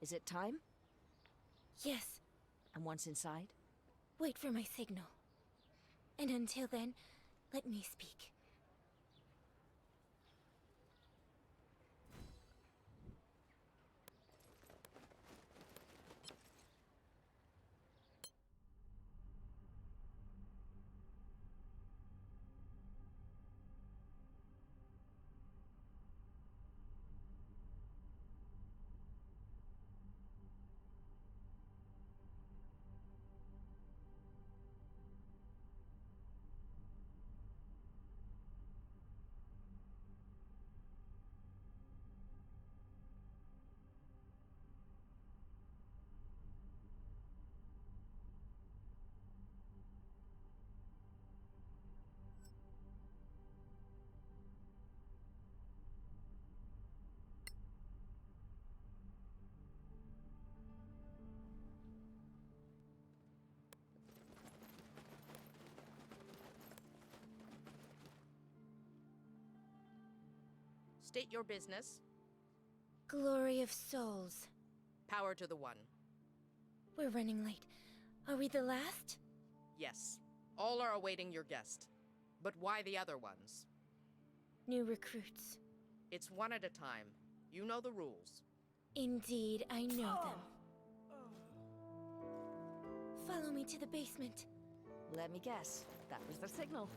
Is it time? Yes. And once inside? Wait for my signal. And until then, let me speak. State your business. Glory of souls. Power to the one. We're running late. Are we the last? Yes. All are awaiting your guest. But why the other ones? New recruits. It's one at a time. You know the rules. Indeed, I know them. Follow me to the basement. Let me guess. That was the signal.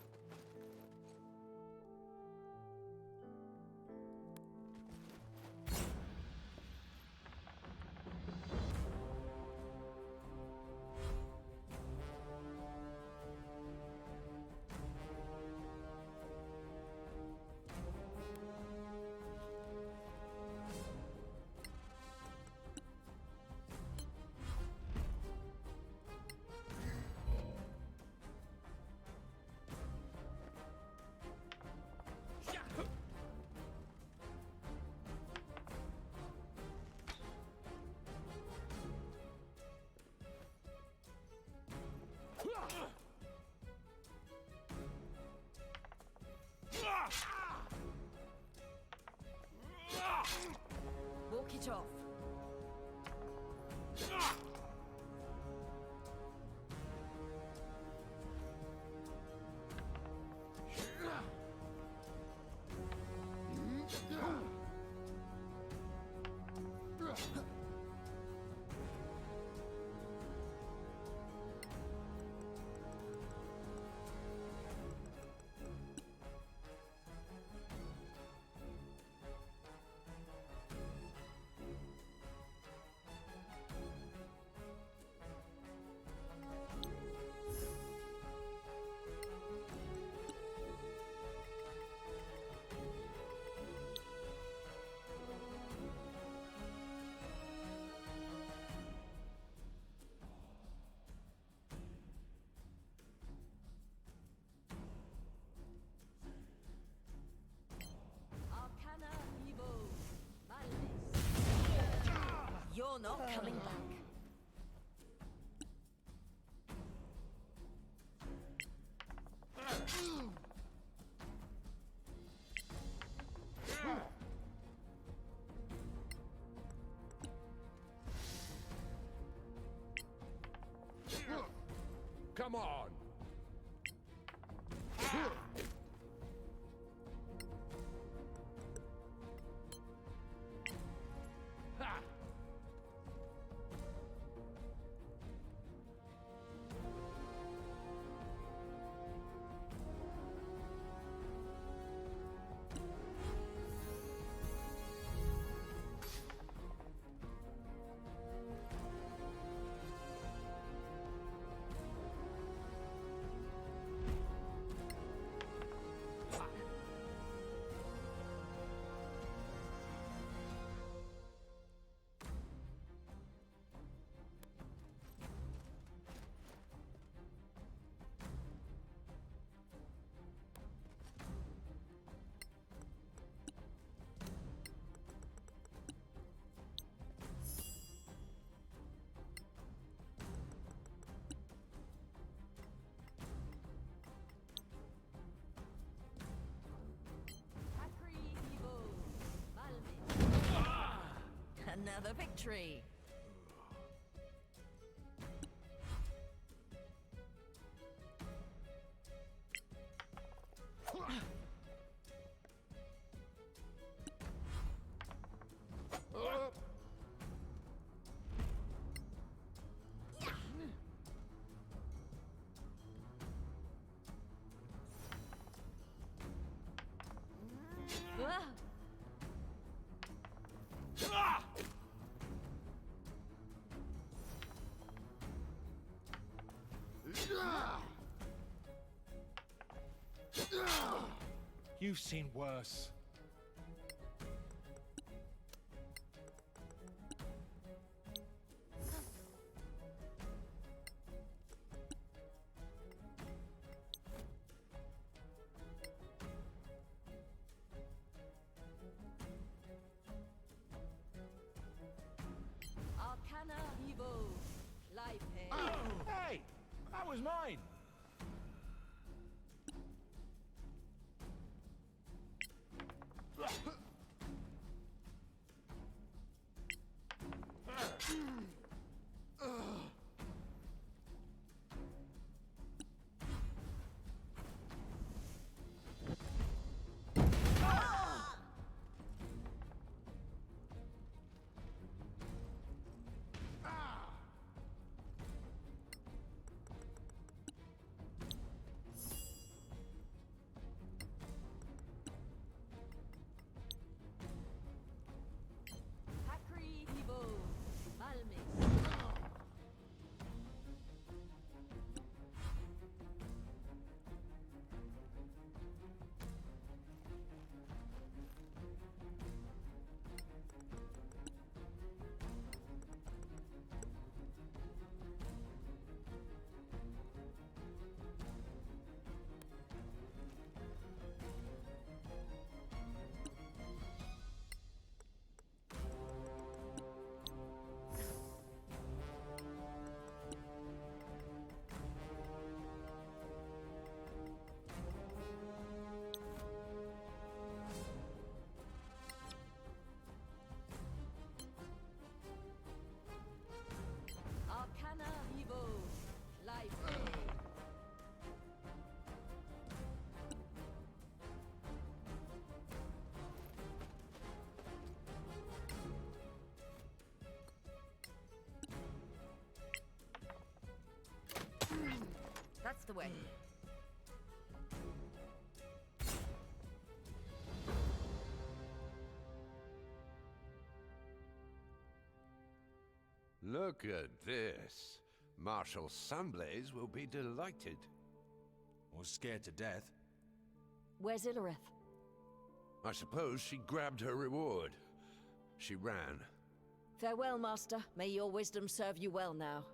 Walk it off. You're not coming back. Come on! Another victory. You've seen worse. Arcana Evo. Life hair. Oh, hey! That was mine! Hakri Evo. Malmix. Arcana Evo. Life hair. That's the way. Look at this. Marshal Sunblaze will be delighted. Or scared to death. Where's Illerith? I suppose she grabbed her reward. She ran. Farewell, Master. May your wisdom serve you well now.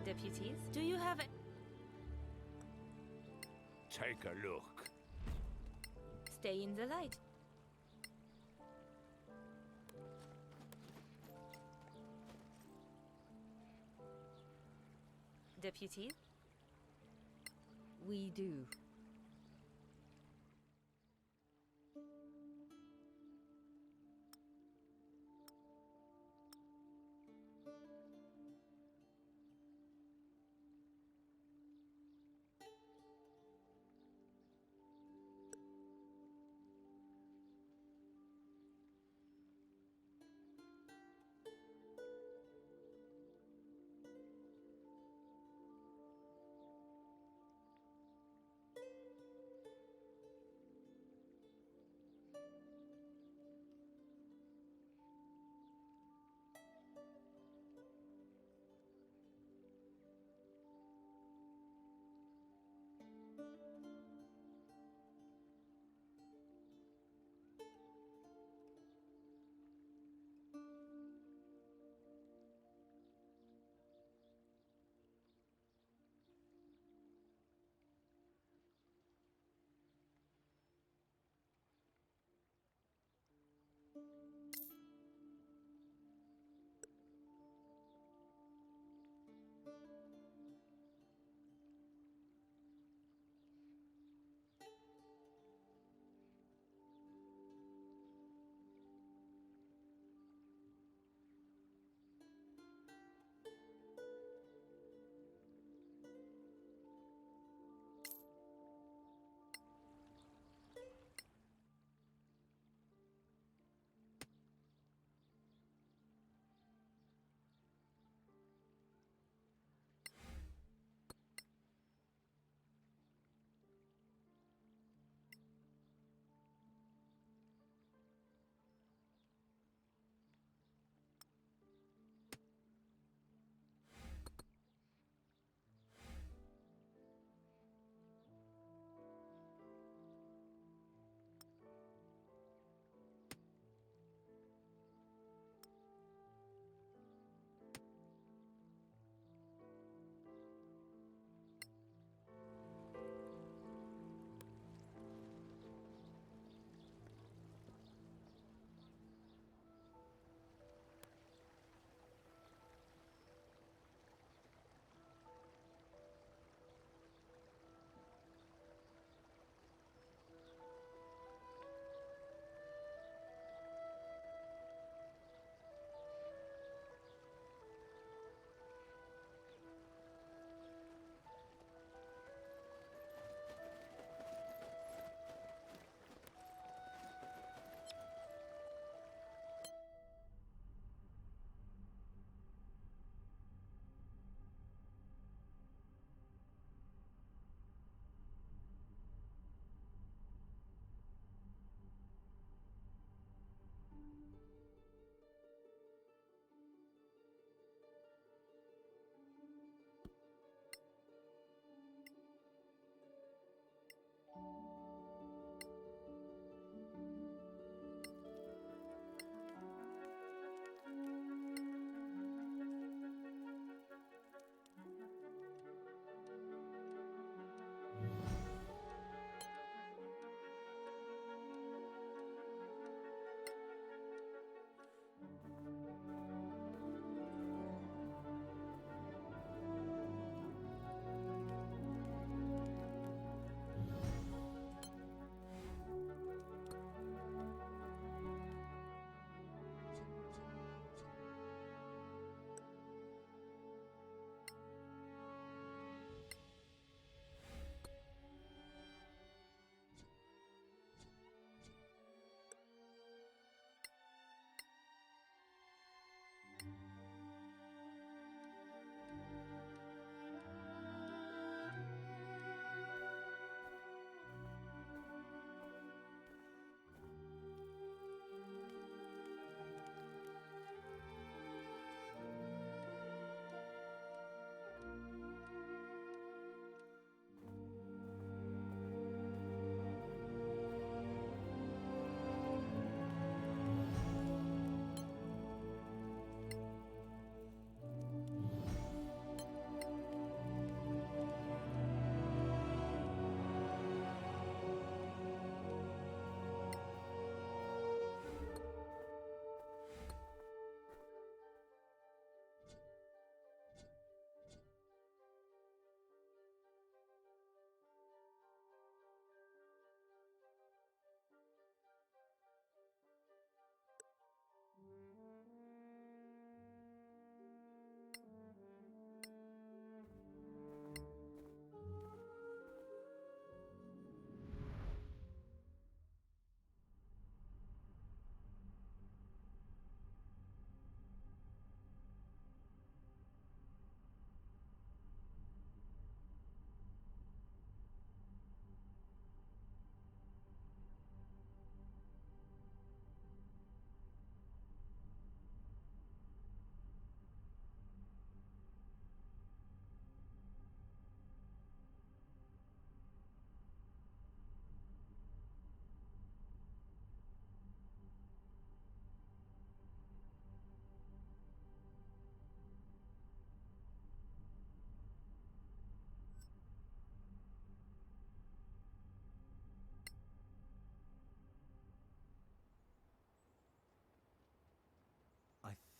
Deputies, do you have a... Take a look. Stay in the light. Deputies? We do.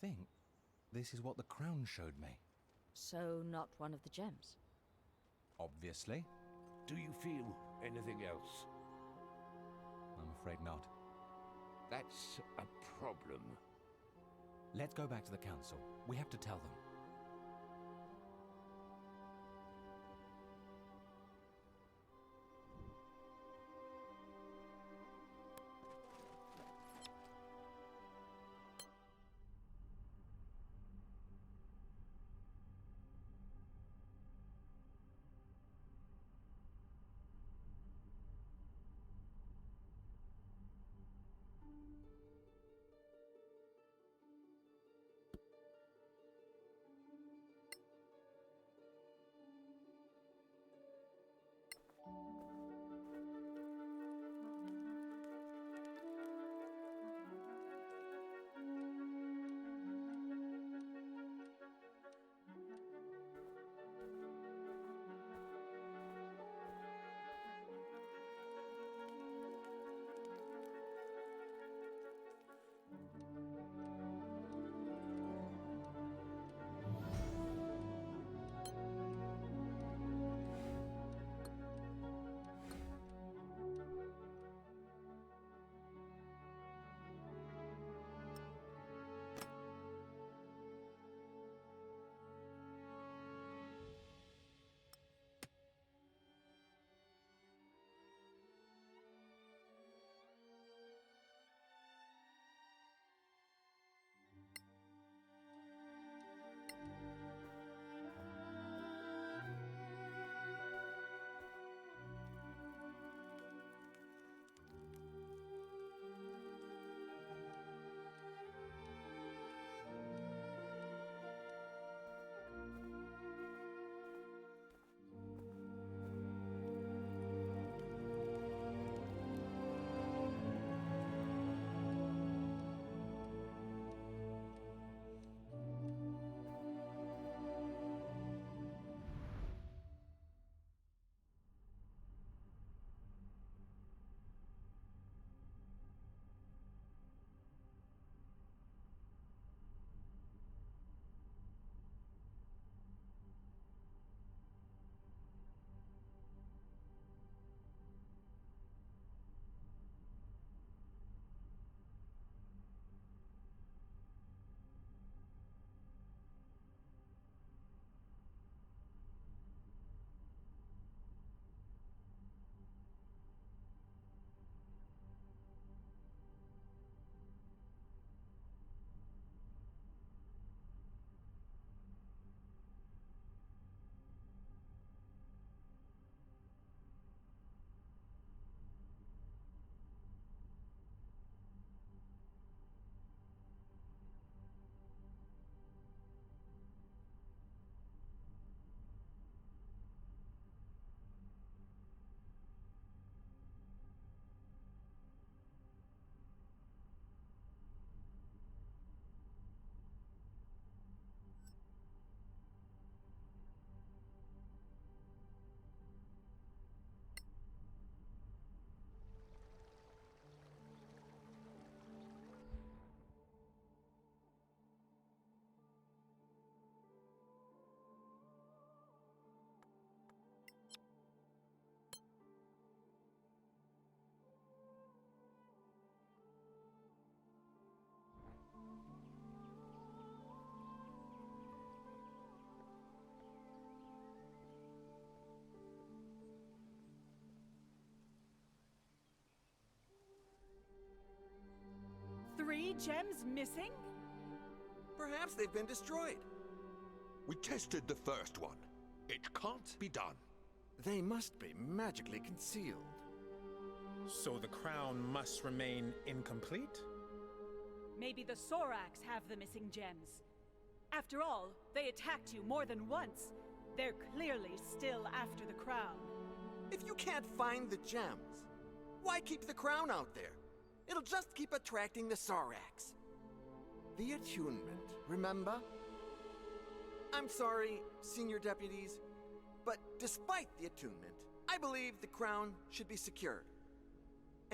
think this is what the crown showed me. So, not one of the gems? Obviously. Do you feel anything else? I'm afraid not. That's a problem. Let's go back to the council. We have to tell them. Three gems missing? Perhaps they've been destroyed. We tested the first one. It can't be done. They must be magically concealed. So the crown must remain incomplete? Maybe the Sorax have the missing gems. After all, they attacked you more than once. They're clearly still after the crown. If you can't find the gems, why keep the crown out there? It'll just keep attracting the Sorax. The attunement, remember? I'm sorry, senior deputies, but despite the attunement, I believe the crown should be secured.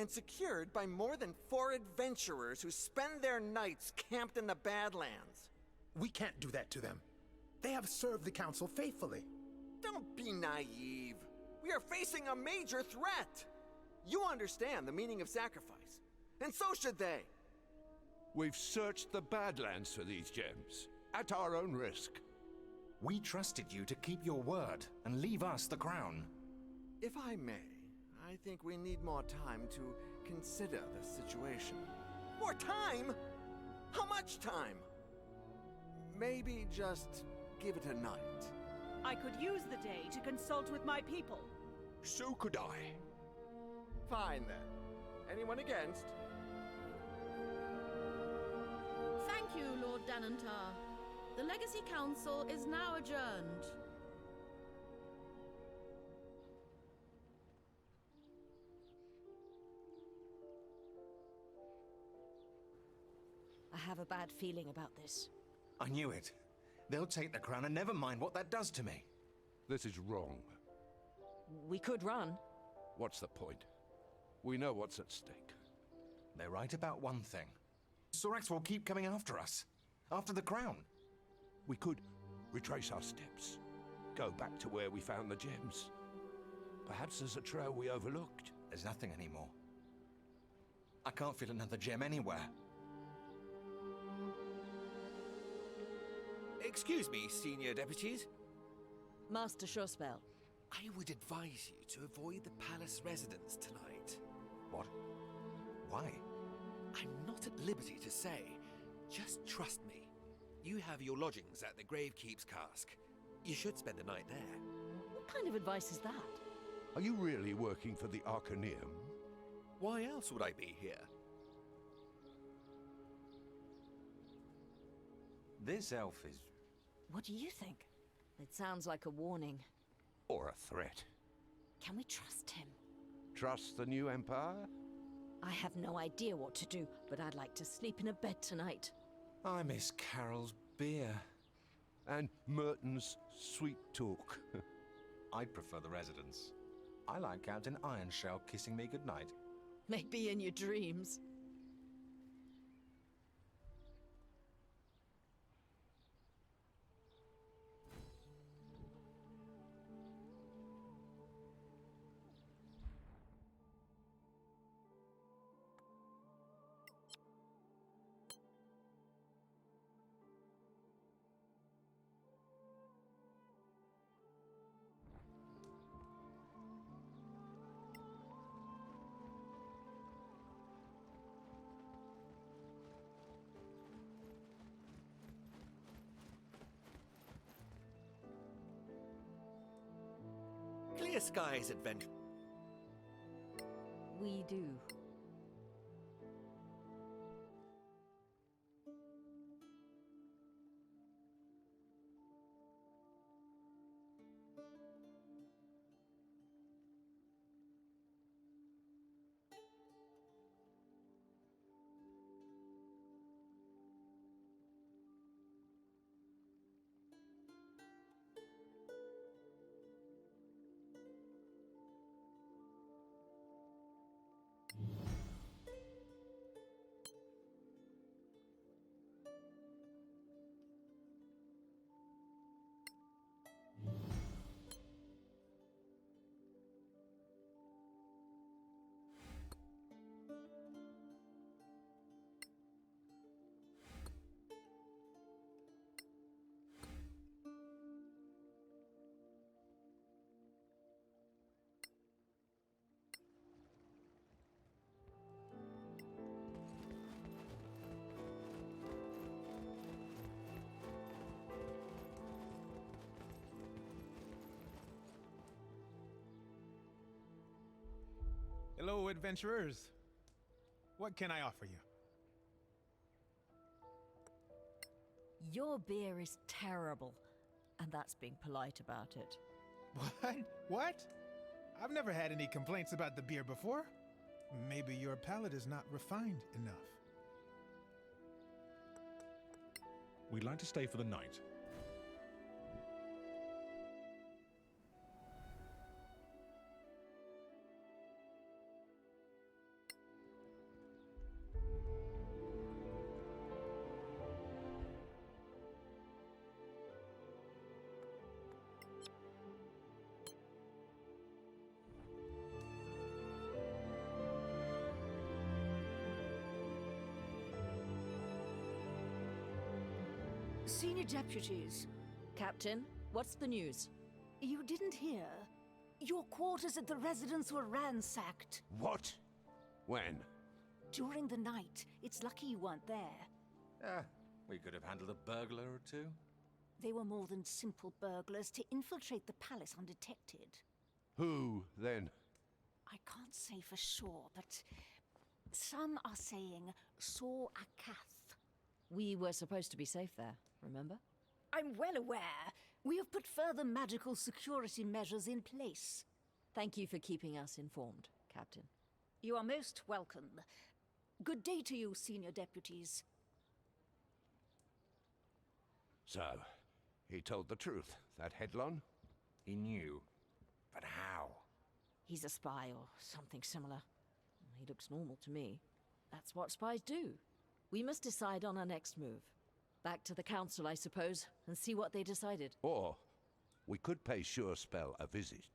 and secured by more than 4 adventurers who spend their nights camped in the Badlands. We can't do that to them. They have served the Council faithfully. Don't be naive. We are facing a major threat. You understand the meaning of sacrifice, and so should they. We've searched the Badlands for these gems, at our own risk. We trusted you to keep your word and leave us the crown. If I may, I think we need more time to consider the situation. More time? How much time? Maybe just give it a night. I could use the day to consult with my people. So could I. Fine then. Anyone against? Thank you, Lord Danantar. The Legacy Council is now adjourned. I have a bad feeling about this. I knew it. They'll take the crown and never mind what that does to me. This is wrong. We could run. What's the point? We know what's at stake. They're right about one thing. Sorax will keep coming after us. After the crown. We could retrace our steps. Go back to where we found the gems. Perhaps there's a trail we overlooked. There's nothing anymore. I can't feel another gem anywhere. Excuse me, senior deputies. Master Shorspell. I would advise you to avoid the palace residence tonight. What? Why? I'm not at liberty to say. Just trust me. You have your lodgings at the Gravekeep's Cask. You should spend the night there. What kind of advice is that? Are you really working for the Arcaneum? Why else would I be here? This elf is... What do you think? It sounds like a warning. Or a threat? Can we trust him? Trust the new Empire? I have no idea what to do, but I'd like to sleep in a bed tonight. I miss Carol's beer. And Merton's sweet talk. I'd prefer the residence. I like Captain Ironshell kissing me goodnight. Maybe in your dreams. Clear skies, adventure. We do. Hello, adventurers. What can I offer you? Your beer is terrible, and that's being polite about it. What? What? I've never had any complaints about the beer before. Maybe your palate is not refined enough. We'd like to stay for the night. Senior deputies. Captain, what's the news? You didn't hear? Your quarters at the residence were ransacked. What? When? During the night. It's lucky you weren't there. We could have handled a burglar or two. They were more than simple burglars to infiltrate the palace undetected. Who, then? I can't say for sure, but some are saying Sor Akath. We were supposed to be safe there, remember? I'm well aware. We have put further magical security measures in place. Thank you for keeping us informed, Captain. You are most welcome. Good day to you, senior deputies. So, he told the truth, that Headlon? He knew. But how? He's a spy or something similar. He looks normal to me. That's what spies do. We must decide on our next move. Back to the council, I suppose, and see what they decided. Or, we could pay Sure Spell a visit.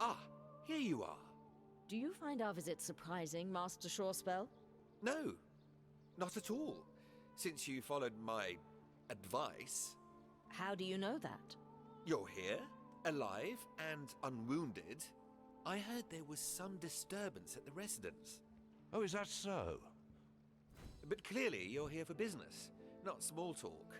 Ah, here you are. Do you find our visit surprising, Master Shorespell? No, not at all. Since you followed my advice. How do you know that? You're here, alive and unwounded. I heard there was some disturbance at the residence. Oh, is that so? But clearly you're here for business, not small talk.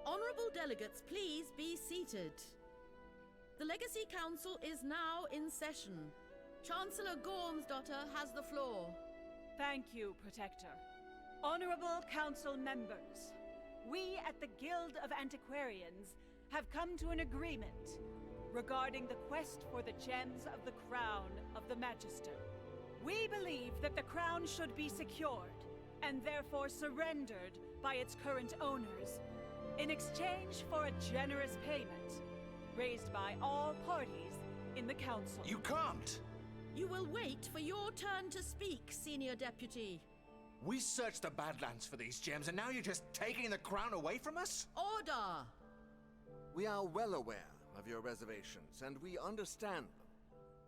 Honorable delegates, please be seated. The Legacy Council is now in session. Chancellor Gormsdottir has the floor. Thank you, Protector. Honorable Council members, we at the Guild of Antiquarians have come to an agreement regarding the quest for the gems of the crown of the Magister. We believe that the crown should be secured and therefore surrendered by its current owners in exchange for a generous payment raised by all parties in the council. You can't! You will wait for your turn to speak, Senior Deputy. We searched the Badlands for these gems, and now you're just taking the crown away from us? Order! We are well aware of your reservations, and we understand them.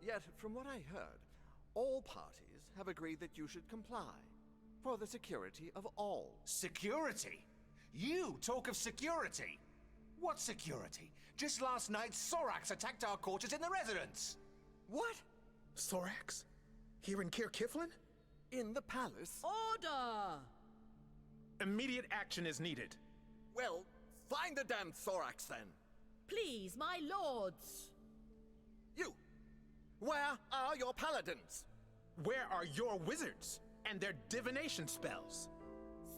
Yet, from what I heard, all parties have agreed that you should comply, for the security of all. Security? You talk of security? What security? Just last night, Sorax attacked our quarters in the residence! What? Sorax? Here in Caer Kiflin? In the palace? Order! Immediate action is needed. Well, find the damned Sorax then! Please, my lords! You! Where are your paladins? Where are your wizards and their divination spells?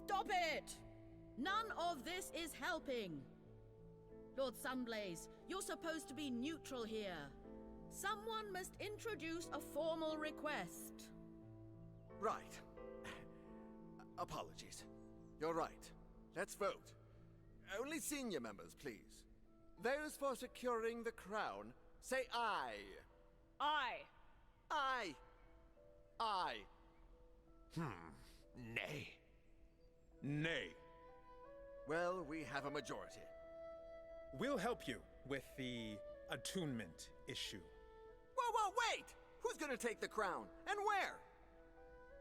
Stop it! None of this is helping. Lord Sunblaze, you're supposed to be neutral here. Someone must introduce a formal request. Right. Apologies. You're right. Let's vote. Only senior members, please. Those for securing the crown, say aye. Aye. Aye. Aye. Nay. Nay. Well, we have a majority. We'll help you with the attunement issue. Whoa, wait! Who's gonna take the crown, and where?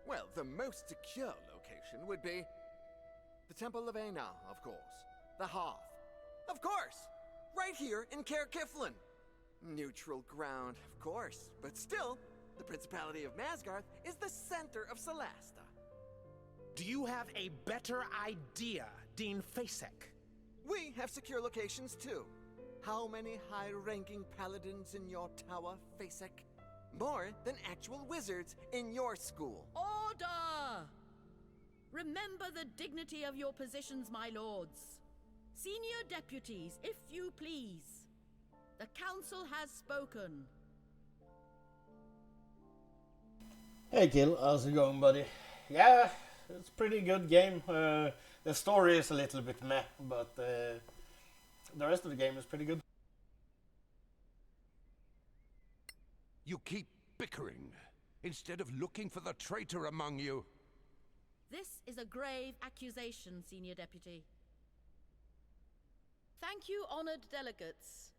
Well, the most secure location would be the Temple of Aina, of course. The Hearth. Of course! Right here in Caer Kiflin. Neutral ground, of course, but still, the Principality of Masgarth is the center of Solasta. Do you have a better idea, Dean Fasek. We have secure locations too. How many high-ranking paladins in your tower, Fasek? More than actual wizards in your school. Order! Remember the dignity of your positions, my lords. Senior deputies, if you please. The council has spoken. Hey Kill, how's it going, buddy? Yeah, it's a pretty good game. The story is a little bit meh, but the rest of the game is pretty good. You keep bickering instead of looking for the traitor among you. This is a grave accusation, Senior Deputy. Thank you, honored delegates.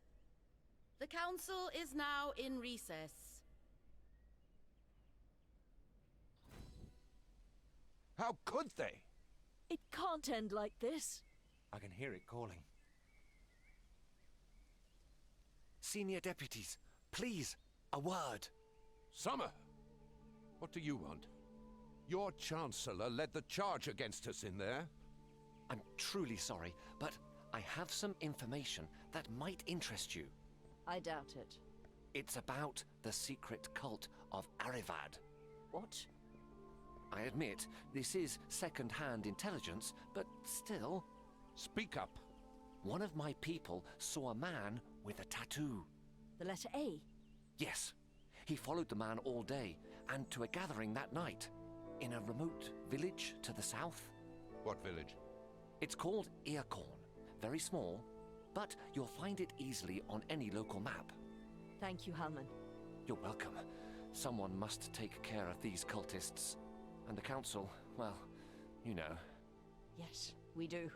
The council is now in recess. How could they? It can't end like this. I can hear it calling. Senior deputies, please, a word. Summer, what do you want? Your Chancellor led the charge against us in there. I'm truly sorry, but I have some information that might interest you. I doubt it. It's about the secret cult of Arivad. What? I admit, this is second-hand intelligence, but still... Speak up. One of my people saw a man with a tattoo. The letter A? Yes. He followed the man all day, and to a gathering that night, in a remote village to the south. What village? It's called Earcorn. Very small, but you'll find it easily on any local map. Thank you, Halman. You're welcome. Someone must take care of these cultists. And the council, well, you know. Yes, we do.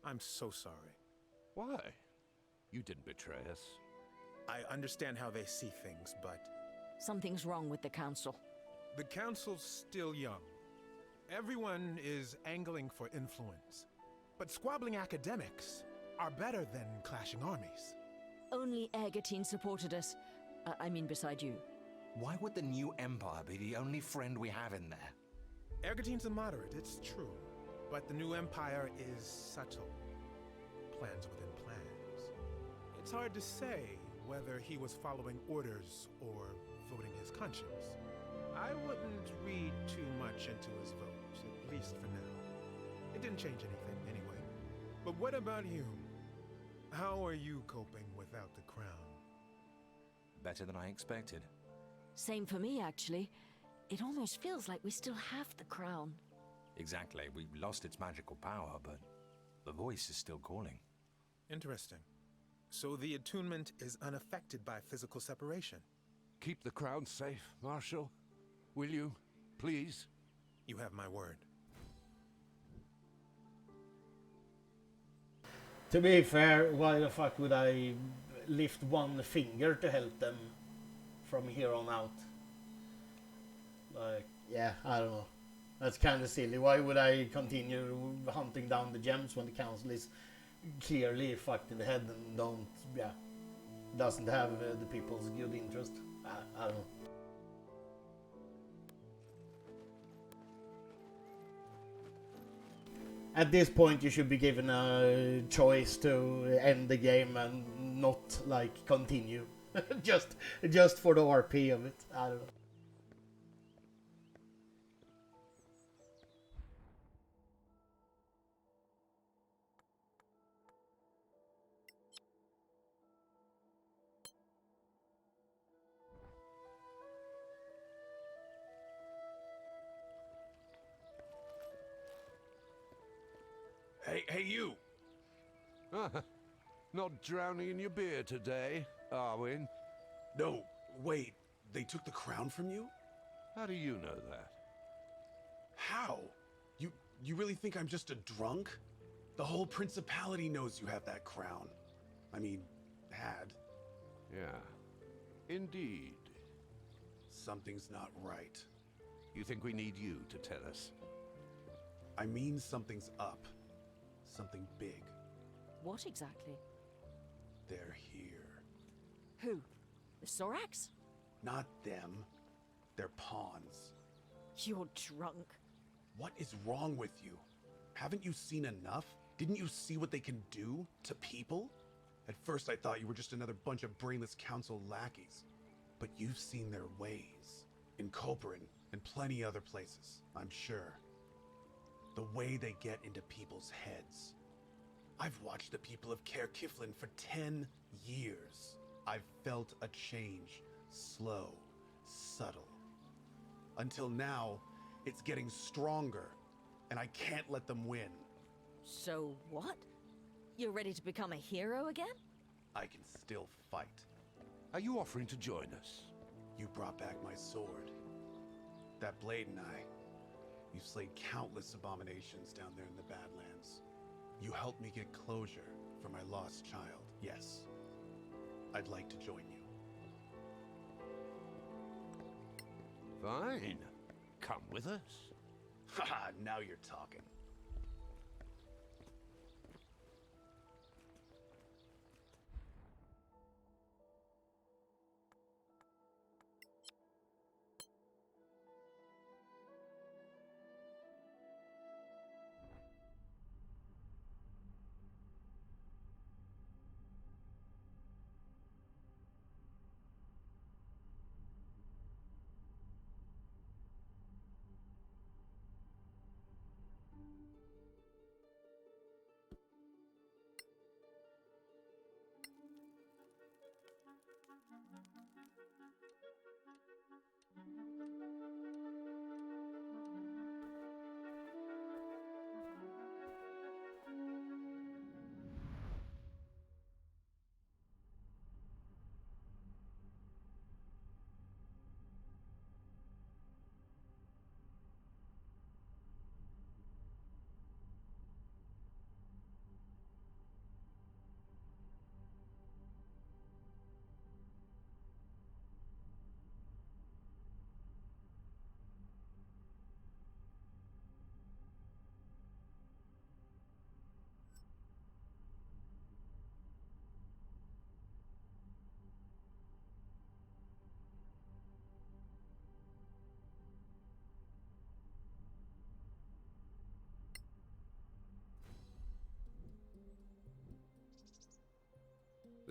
I'm so sorry. Why? You didn't betray us. I understand how they see things, but... Something's wrong with the council. The council's still young. Everyone is angling for influence. But squabbling academics are better than clashing armies. Only Ergatine supported us. I mean, beside you. Why would the new Empire be the only friend we have in there? Ergatine's a moderate, it's true. But the new Empire is subtle. Plans within plans. It's hard to say whether he was following orders or voting his conscience. I wouldn't read too much into his vote, at least for now. It didn't change anything, anyway. But what about you? How are you coping without the crown? Better than I expected. Same for me, actually. It almost feels like we still have the crown. Exactly. We lost its magical power, but the voice is still calling. Interesting. So the attunement is unaffected by physical separation? Keep the crown safe, Marshal. Will you, please? You have my word. To be fair, why the fuck would I lift one finger to help them from here on out? Like, yeah, I don't know. That's kind of silly. Why would I continue hunting down the gems when the council is clearly fucked in the head and doesn't have the people's good interest? I don't know. At this point, you should be given a choice to end the game and not like continue, just for the RP of it. I don't know. Hey, you! Not drowning in your beer today, Arwen? No, wait. They took the crown from you? How do you know that? How? You really think I'm just a drunk? The whole principality knows you have that crown. I mean, had. Yeah, indeed. Something's not right. You think we need you to tell us? I mean something's up. Something big. What exactly? They're here. Who? The Sorax? Not them. They're pawns. You're drunk. What is wrong with you? Haven't you seen enough? Didn't you see what they can do to people? At first I thought you were just another bunch of brainless council lackeys. But you've seen their ways. In Koperin and plenty other places, I'm sure. The way they get into people's heads. I've watched the people of Caer Kiflin for 10 years. I've felt a change. Slow, subtle. Until now, it's getting stronger, and I can't let them win. So what? You're ready to become a hero again? I can still fight. Are you offering to join us? You brought back my sword. That blade and I. You slayed countless abominations down there in the Badlands. You helped me get closure for my lost child. Yes, I'd like to join you. Fine. Come with us. Haha, now you're talking.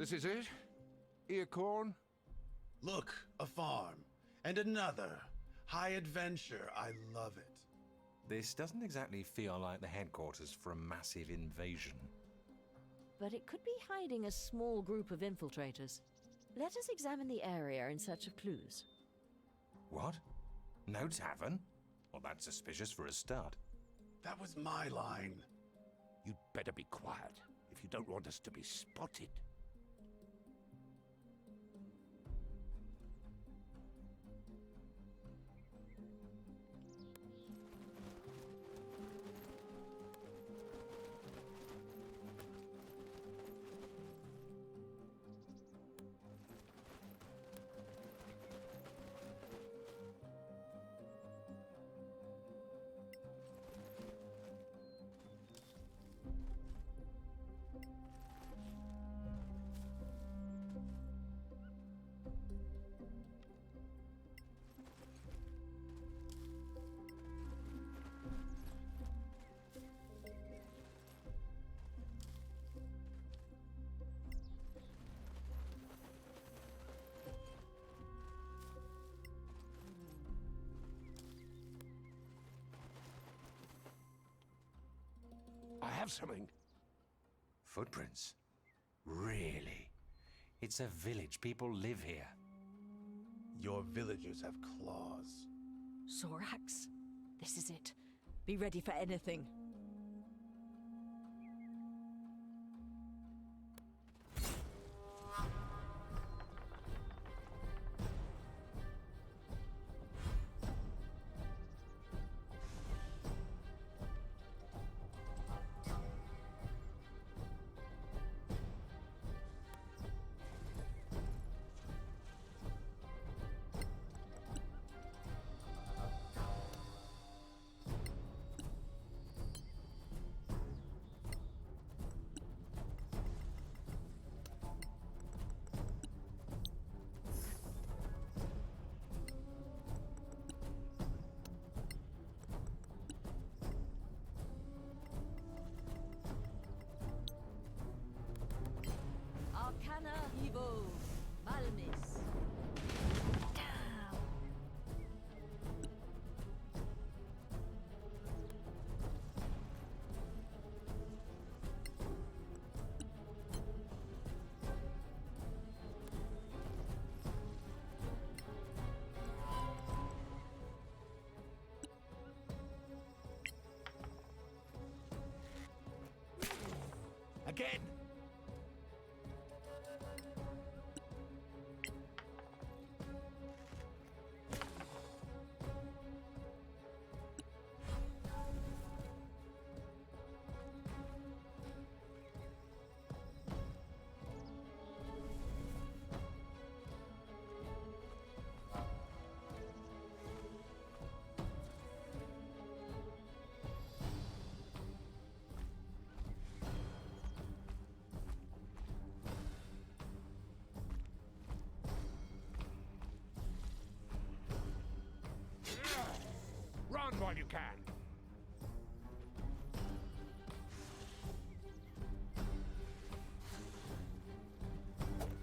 This is it? Ear corn? Look, a farm. And another. High adventure. I love it. This doesn't exactly feel like the headquarters for a massive invasion. But it could be hiding a small group of infiltrators. Let us examine the area in search of clues. What? No tavern? Well, that's suspicious for a start. That was my line. You'd better be quiet if you don't want us to be spotted. I have something. Footprints? Really? It's a village. People live here. Your villagers have claws. Sorax, this is it. Be ready for anything. again? Run while you can.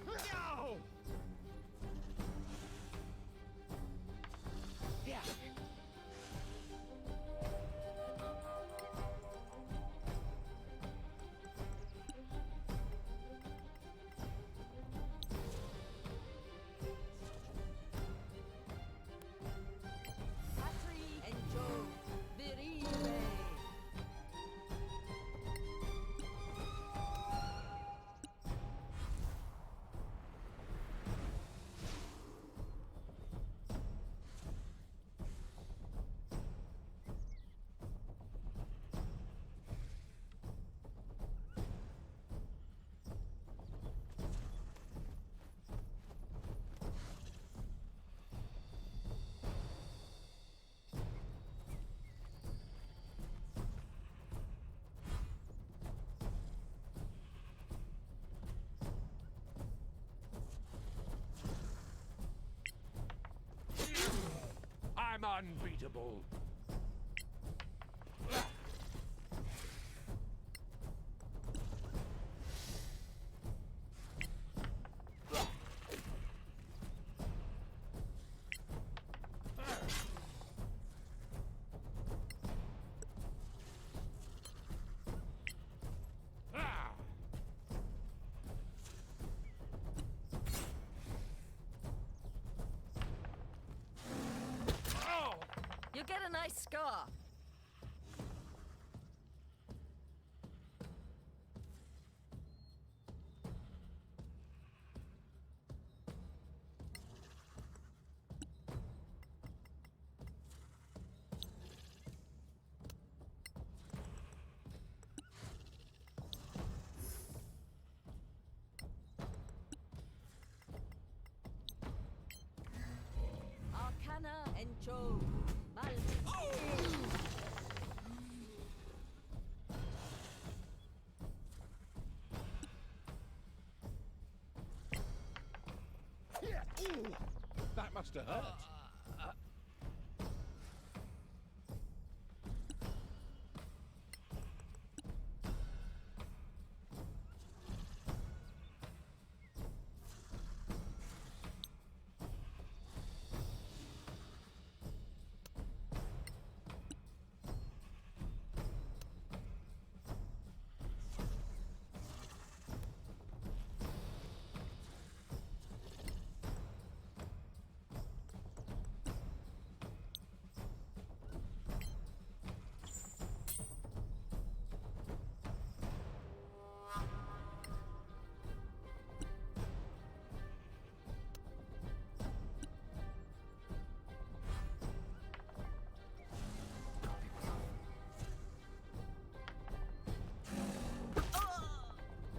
No! Yeah. Patri and Joe, Virive. I'm unbeatable. You get a nice scar. Arcana and Joe. That must have hurt.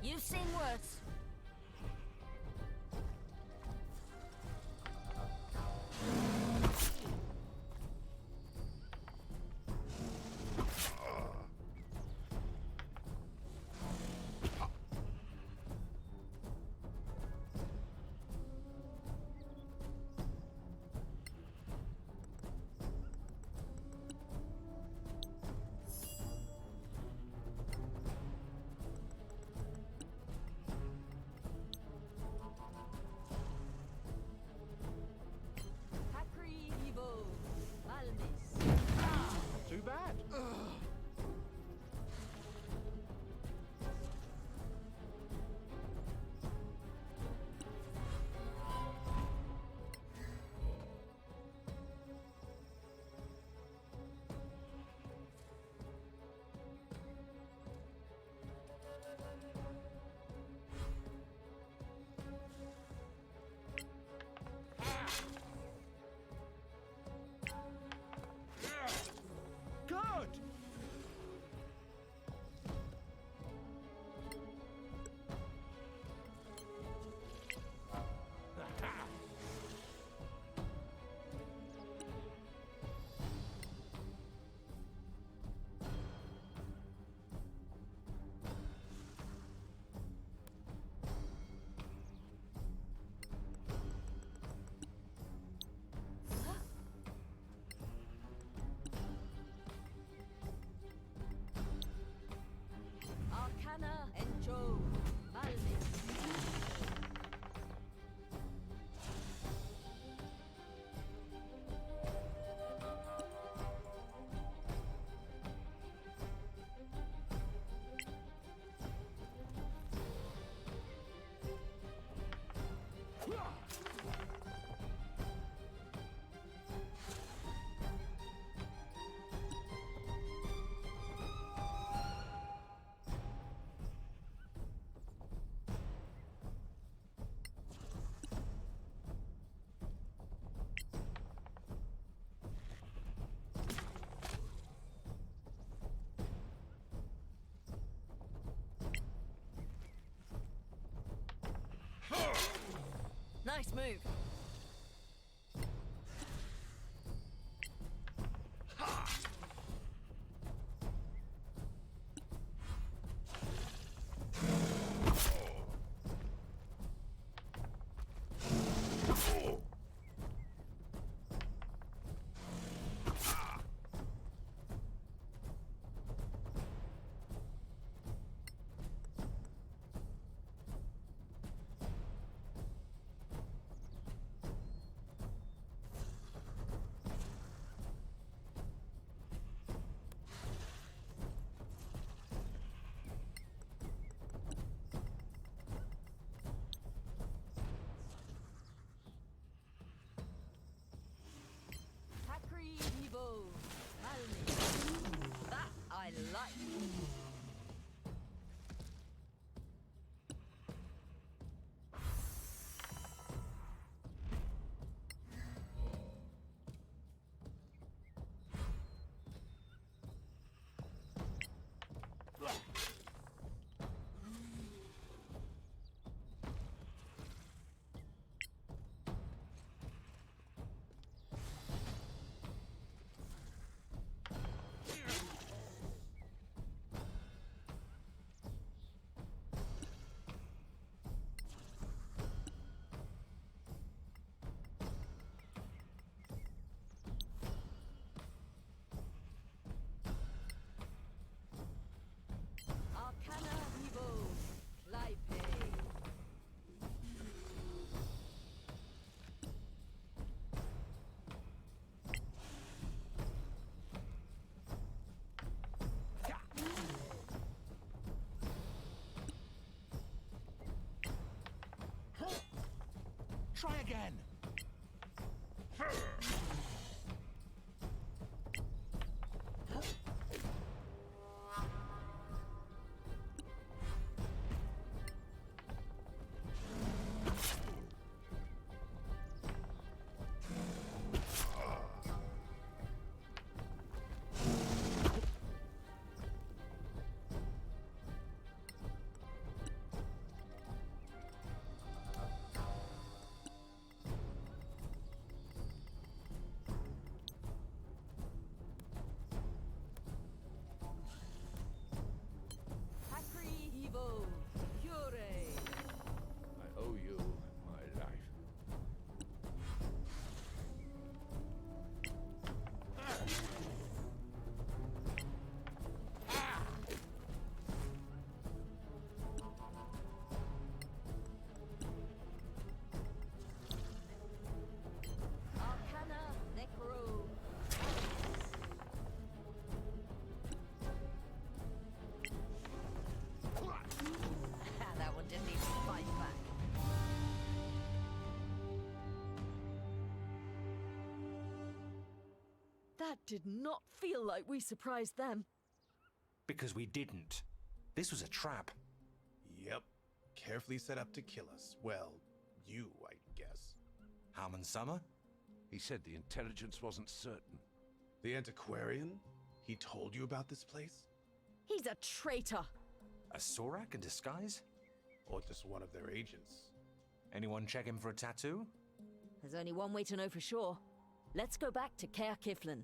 You've seen worse. Nice move. That I like. Try again. I owe you my life. Arcana Necro. That one didn't even fight back. That did not feel like we surprised them. Because we didn't. This was a trap. Yep. Carefully set up to kill us. Well, you, I guess. Harmon Summer? He said the intelligence wasn't certain. The antiquarian? He told you about this place? He's a traitor. A Sorak in disguise? Or just one of their agents? Anyone check him for a tattoo? There's only one way to know for sure. Let's go back to Caer Kiflin.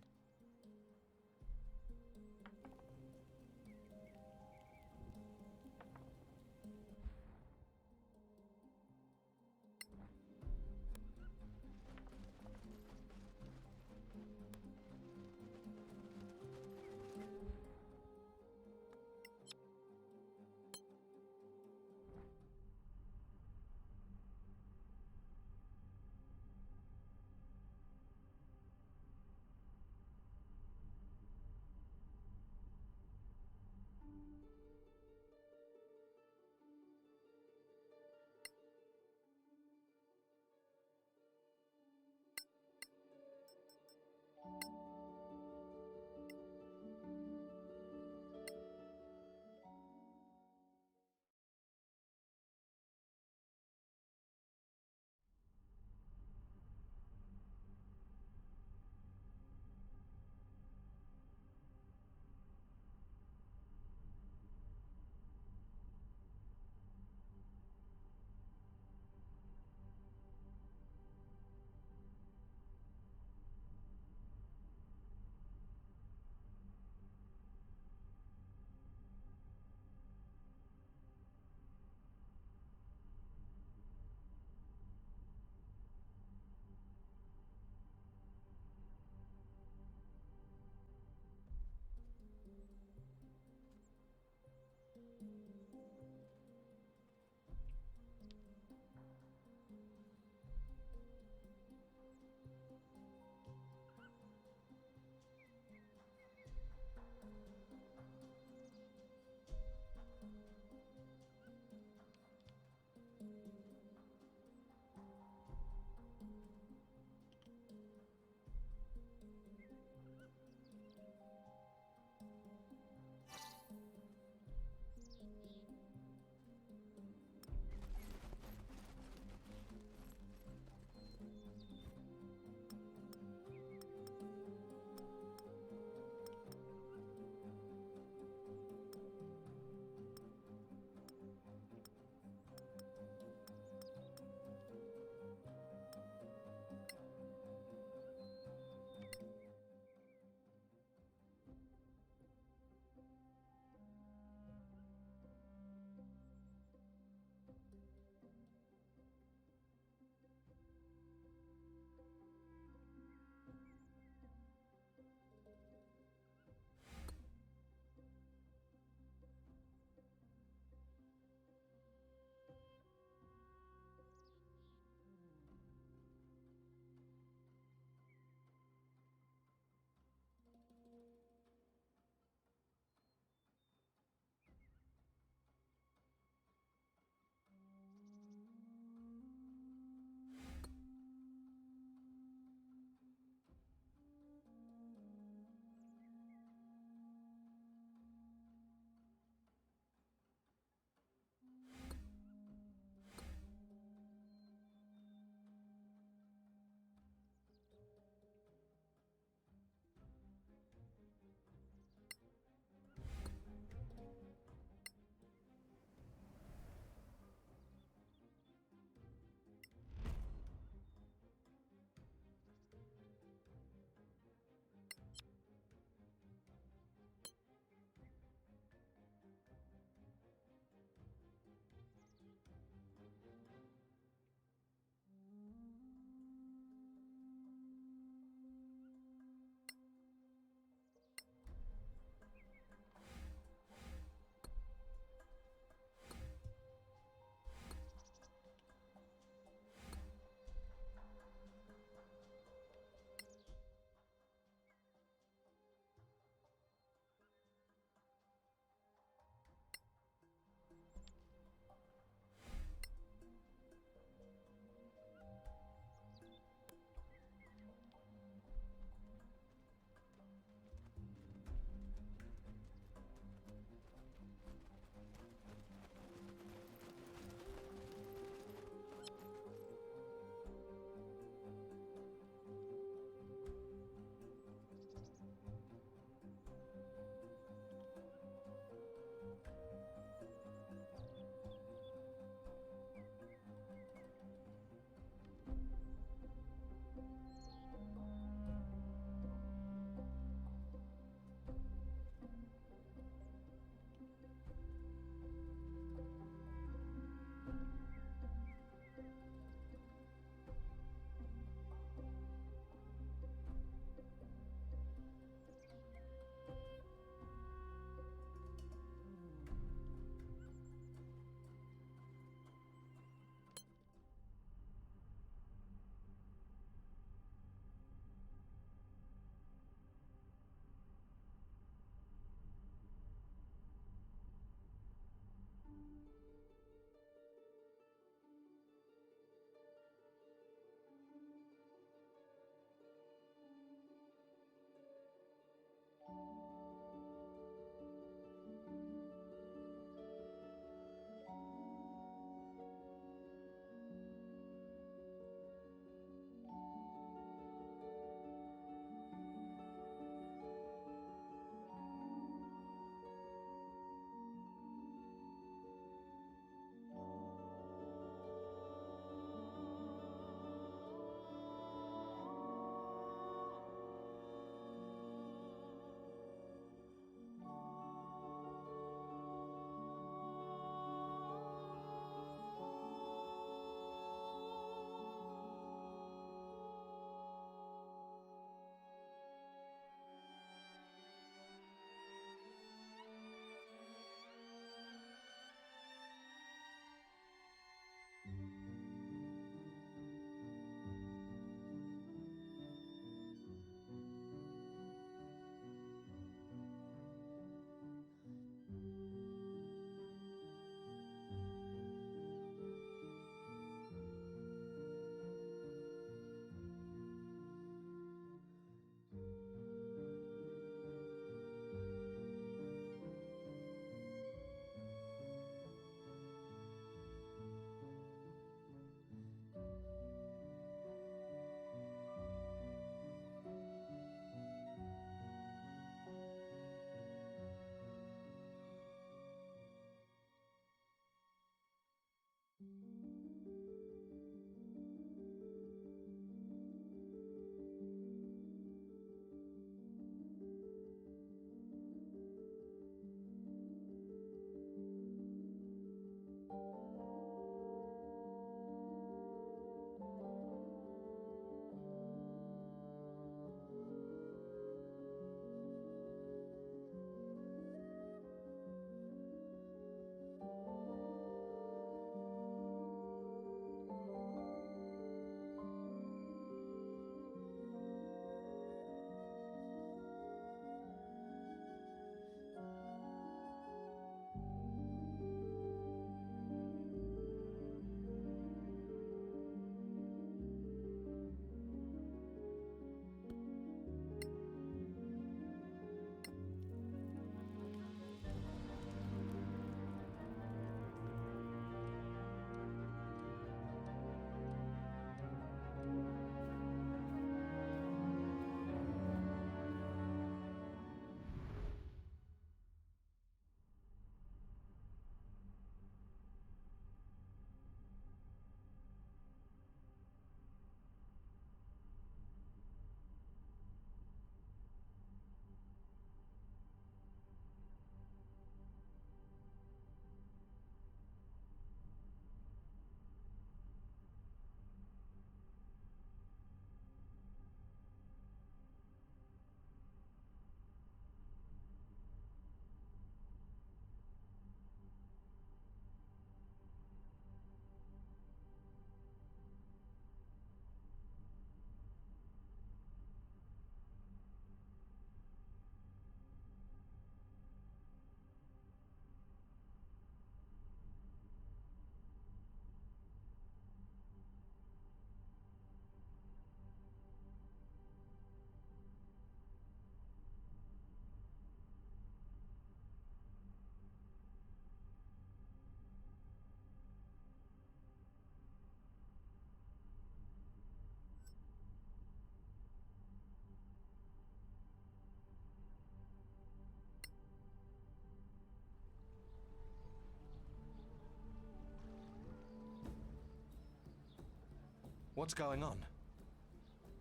What's going on?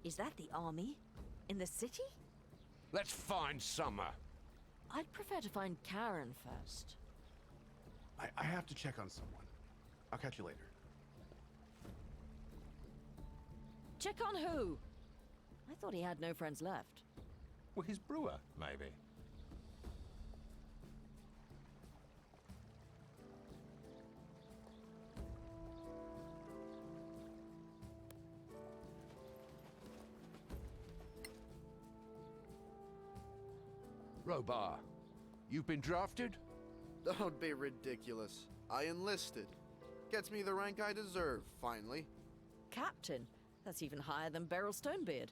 Is that the army? In the city? Let's find Summer. I'd prefer to find Karen first. I have to check on someone. I'll catch you later. Check on who? I thought he had no friends left. Well, his brewer, maybe. Robar, you've been drafted? Don't be ridiculous. I enlisted. Gets me the rank I deserve, finally. Captain? That's even higher than Beryl Stonebeard.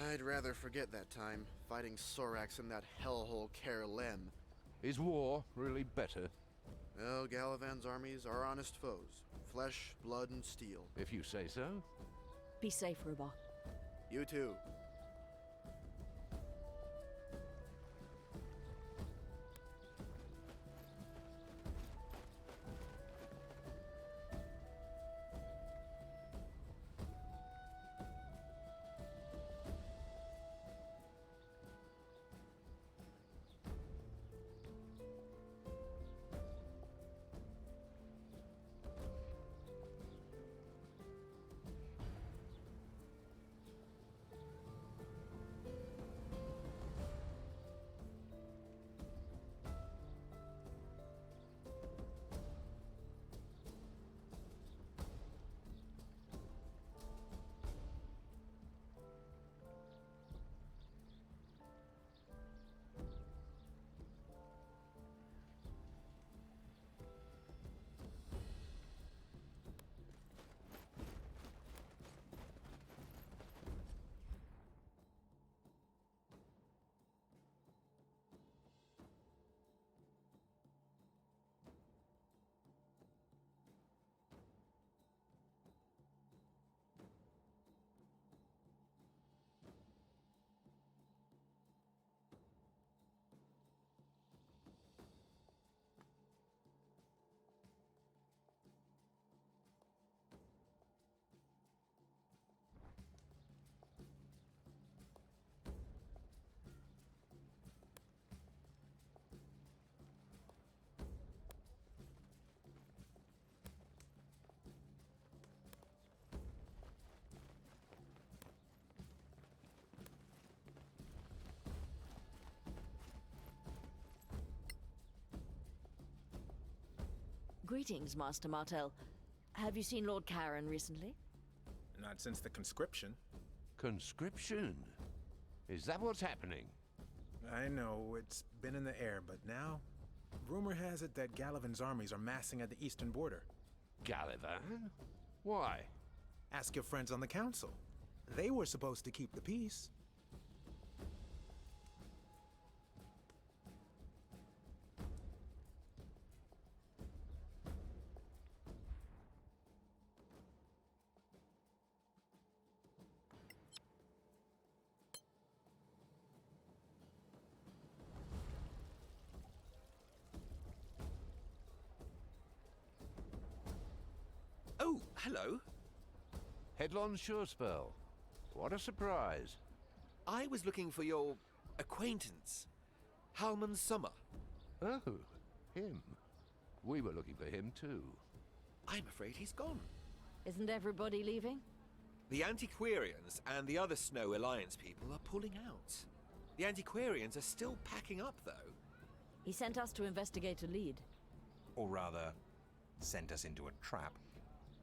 I'd rather forget that time, fighting Sorax in that hellhole Care Lem. Is war really better? Well, Galavan's armies are honest foes. Flesh, blood, and steel. If you say so. Be safe, Robar. You too. Greetings, Master Martel. Have you seen Lord Karen recently? Not since the conscription. Conscription? Is that what's happening? I know, it's been in the air, but now... rumor has it that Galavan's armies are massing at the eastern border. Galavan? Why? Ask your friends on the council. They were supposed to keep the peace. Oh, hello. Headlong Surespell. What a surprise. I was looking for your acquaintance, Halman Summer. Oh, him. We were looking for him too. I'm afraid he's gone. Isn't everybody leaving? The Antiquarians and the other Snow Alliance people are pulling out. The Antiquarians are still packing up, though. He sent us to investigate a lead. Or rather, sent us into a trap.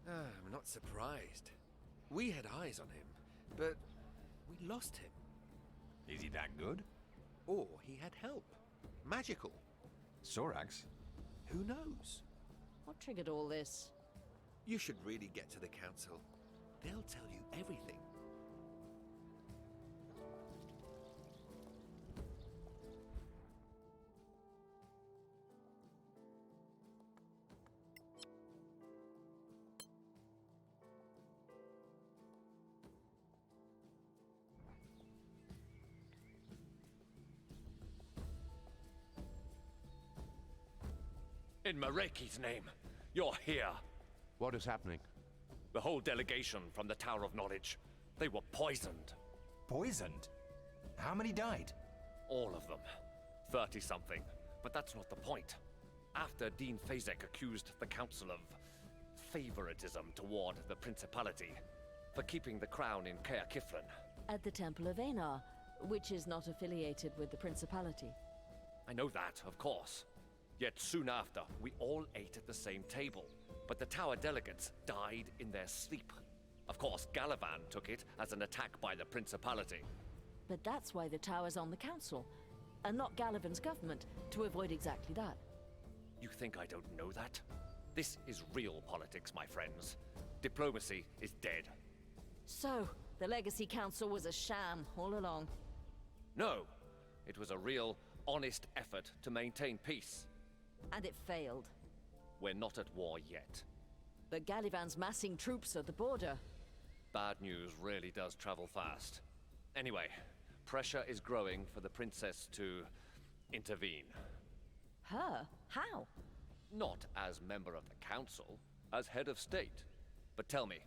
I'm not surprised. We had eyes on him, but we lost him. Is he that good? Or he had help. Magical. Sorax? Who knows? What triggered all this? You should really get to the council. They'll tell you everything. In Mareki's name, you're here. What is happening? The whole delegation from the Tower of Knowledge. They were poisoned. Poisoned? How many died? All of them. 30-something. But that's not the point. After Dean Fazek accused the Council of favoritism toward the Principality for keeping the crown in Caer Kiflin. At the Temple of Einar, which is not affiliated with the Principality. I know that, of course. Yet soon after, we all ate at the same table. But the Tower delegates died in their sleep. Of course, Galavan took it as an attack by the Principality. But that's why the Tower's on the Council, and not Galavan's government, to avoid exactly that. You think I don't know that? This is real politics, my friends. Diplomacy is dead. So, the Legacy Council was a sham all along. No, it was a real, honest effort to maintain peace. And it failed. We're not at war yet. But Galavan's massing troops at the border. Bad news really does travel fast. Anyway, pressure is growing for the princess to intervene. Her? How? Not as member of the council, as head of state. But tell me,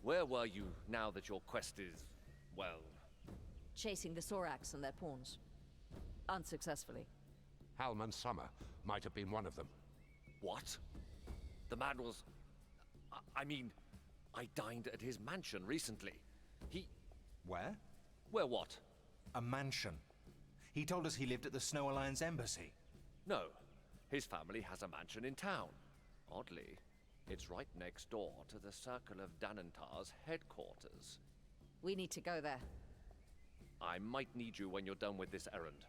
where were you now that your quest is, well... Chasing the Sorax and their pawns. Unsuccessfully. Halman Summer might have been one of them. What? The man was... I mean, I dined at his mansion recently. He... Where? Where what? A mansion. He told us he lived at the Snow Alliance embassy. No. His family has a mansion in town. Oddly, it's right next door to the Circle of Danantar's headquarters. We need to go there. I might need you when you're done with this errand.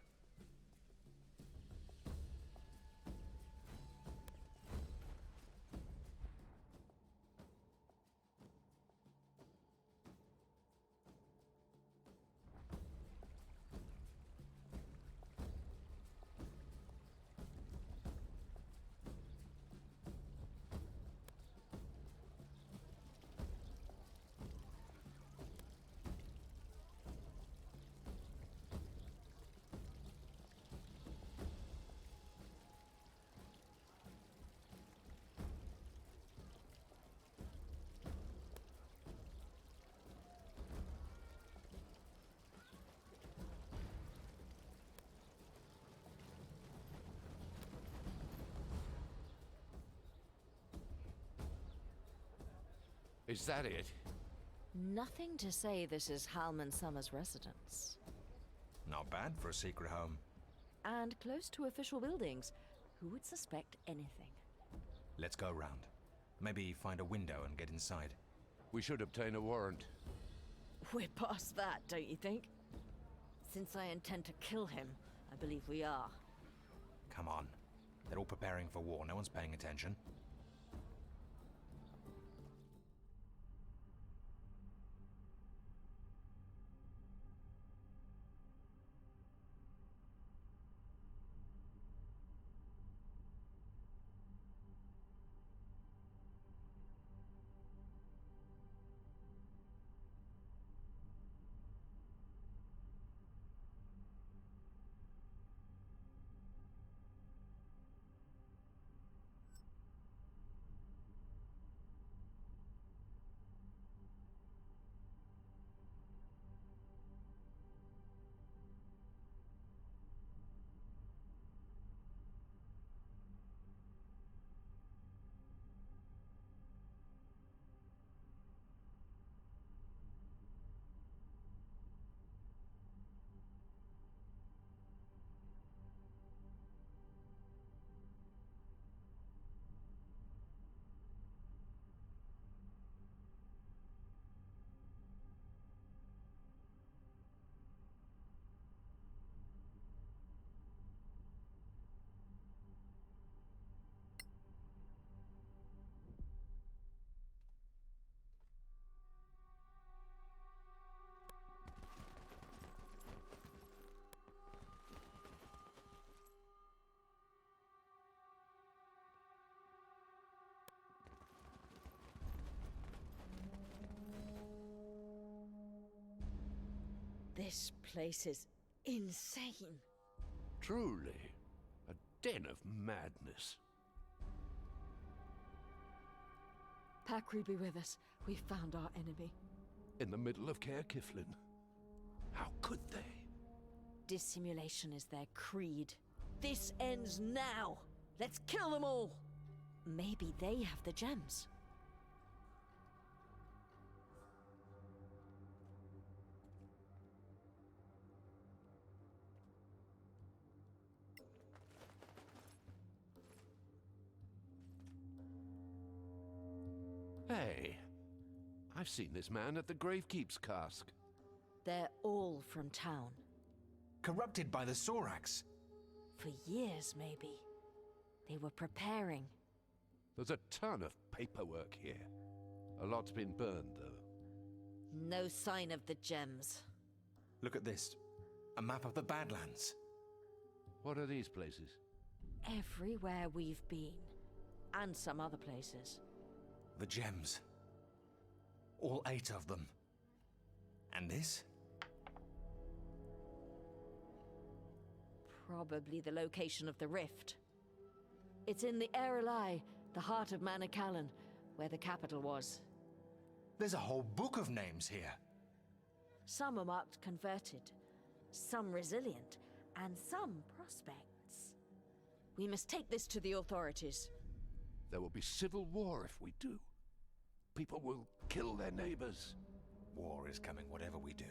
Is that it? Nothing to say this is Halman Summer's residence. Not bad for a secret home. And close to official buildings. Who would suspect anything? Let's go round. Maybe find a window and get inside. We should obtain a warrant. We're past that, don't you think? Since I intend to kill him, I believe we are. Come on. They're all preparing for war. No one's paying attention. This place is insane. Truly, a den of madness. Pakri be with us. We found our enemy. In the middle of Caer Kiflin. How could they? Dissimulation is their creed. This ends now! Let's kill them all! Maybe they have the gems. Hey, I've seen this man at the Gravekeep's cask. They're all from town. Corrupted by the Sorax. For years, maybe. They were preparing. There's a ton of paperwork here. A lot's been burned, though. No sign of the gems. Look at this. A map of the Badlands. What are these places? Everywhere we've been. And some other places. The gems. All 8 of them. And this? Probably the location of the rift. It's in the Erelai, the heart of Manacalon, where the capital was. There's a whole book of names here. Some are marked converted, some resilient, and some prospects. We must take this to the authorities. There will be civil war if we do. People will kill their neighbors. War is coming, whatever we do.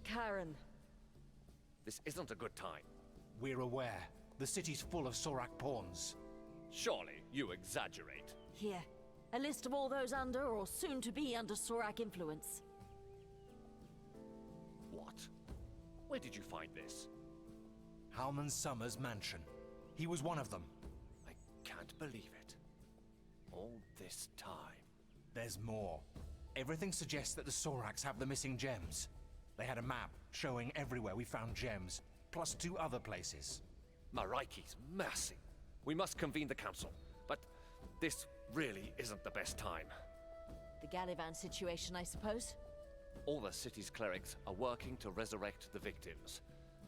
Karen. This isn't a good time. We're aware. The city's full of Sorak pawns. Surely you exaggerate. Here, a list of all those under or soon to be under Sorak influence. What? Where did you find this? Halman Summers' mansion. He was one of them. I can't believe it. All this time. There's more. Everything suggests that the Soraks have the missing gems. They had a map showing everywhere we found gems, plus 2 other places. Maraiki's mercy. We must convene the council, but this really isn't the best time. The Gallivan situation, I suppose? All the city's clerics are working to resurrect the victims.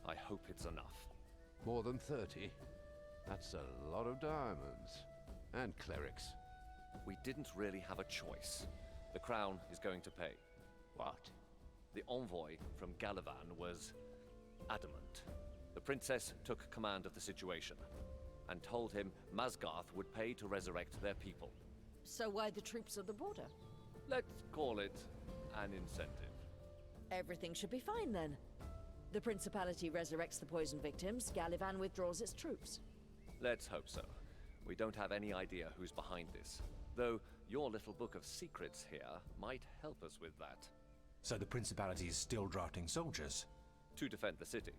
I hope it's enough. More than 30? That's a lot of diamonds. And clerics. We didn't really have a choice. The Crown is going to pay. What? The envoy from Gallivan was adamant. The princess took command of the situation and told him Masgarth would pay to resurrect their people. So why the troops at the border? Let's call it an incentive. Everything should be fine then. The Principality resurrects the poison victims, Gallivan withdraws its troops. Let's hope so. We don't have any idea who's behind this, though your little book of secrets here might help us with that. So the Principality is still drafting soldiers? To defend the city.